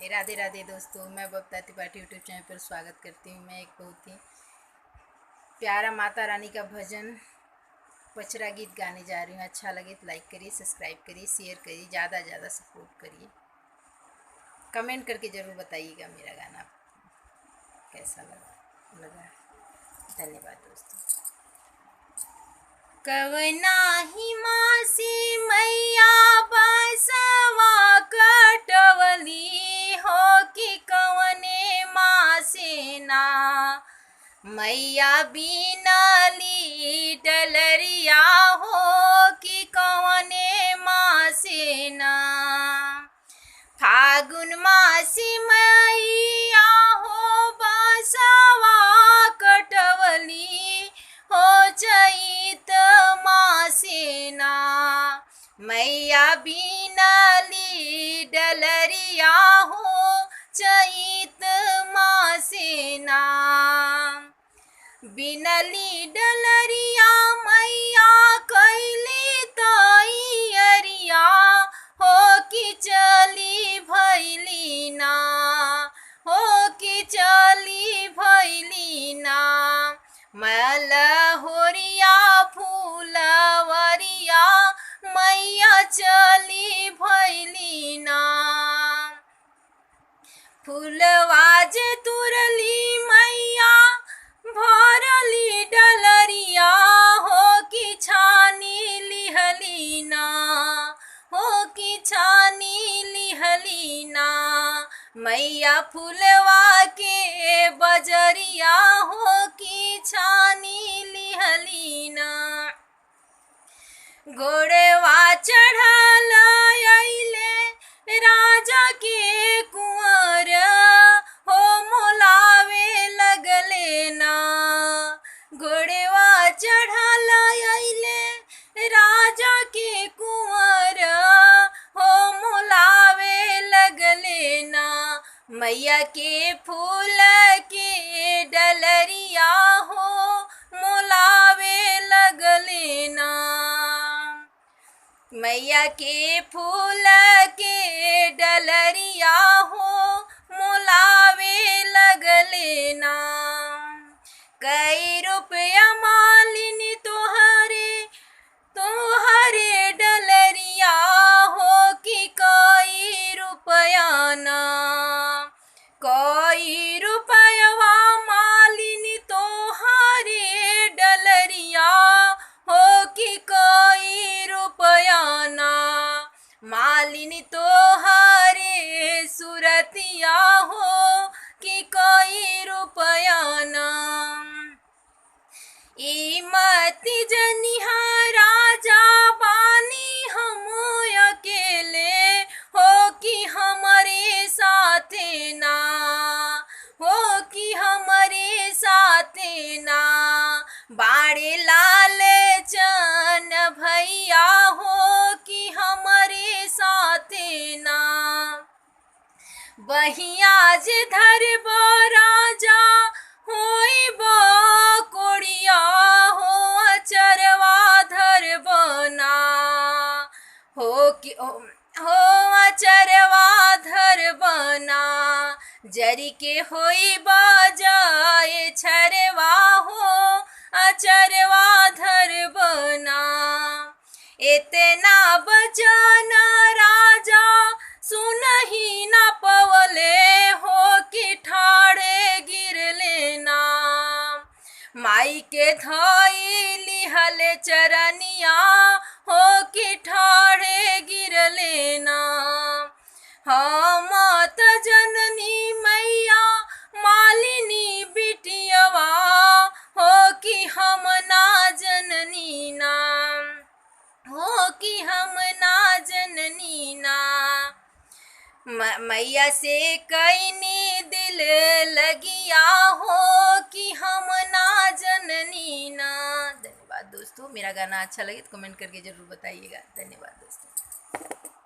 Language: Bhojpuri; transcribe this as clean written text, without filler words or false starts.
राधे राधे दोस्तों, मैं बबता त्रिपाठी यूट्यूब चैनल पर स्वागत करती हूँ। मैं एक बहुत ही प्यारा माता रानी का भजन पचरा गीत गाने जा रही हूँ। अच्छा लगे तो लाइक करिए, सब्सक्राइब करिए, शेयर करिए, ज़्यादा से ज़्यादा सपोर्ट करिए। कमेंट करके ज़रूर बताइएगा मेरा गाना कैसा लगा। धन्यवाद दोस्तों। कवना ही मासी मैया बसवा कटवली हो कि कवने मासे ना मैया बीनाली डलरिया हो कि कवने मासे ना फागुन मासी मैया हो बसवा कटवली हो चैत मासेना मैया बीनाली डलरिया हो चैत मासेना बिनली डलरिया मैया कैली तैयरिया हो कि चली भैली ना हो कि चली भैली ना मलहोरिया फूलवरिया मैया चली भैली ना फूलवा जे तुरली मैया भरली डलरिया हो कि छानी लिहली ना हो कि छानी लिहली ना मैया फूलवा के बजरिया हो कि छानी लिहली ना घोड़वा चढ़ल अइले राजा के कुंवर हो मोलावे लगले ना घोड़वा चढ़ल अइले राजा के कुंवर हो मोलावे लगले ना मैया के फूल के डलरिया हो मोलावे लगले ना मैया के फूल के डलरिया हो मोलावे लगले ना कई रुपया मालिनी तोहरे डलरिया हो कि कई रुपया ना कई रुपयवा मालिनी तोहरे डलरिया हो कि कई रुपया ना मालिनी तोहरे सुरतिया हो कि कई रुपया ना ई मती जनिहा राजा बानी हम अकेले हो कि हमारे साथे ना हो कि हमारे साथे ना बाड़े लाल चन भैया हो कि हमारे साथे ना बहिया जे धरब राजा होइब कोड़िया हो अचरवा धरब ना हो कि हो अचरवा धरब ना जरी के होइब जाए छरवा हो अचरवा धरब ना इतना बचन राजा सुनही न पवले हो कि ठाड़े गिरले ना माई के धाई लिहल चरनिया हो कि ठाड़े गिरले ना हम त जननी मैया मालिनी बिटियवा हो कि हम ना जननी ना हो कि हम ना जननी ना मैया से कैनी दिल लगिया हो कि हम ना जननी ना। धन्यवाद दोस्तों। मेरा गाना अच्छा लगे तो कमेंट करके ज़रूर बताइएगा। धन्यवाद दोस्तों।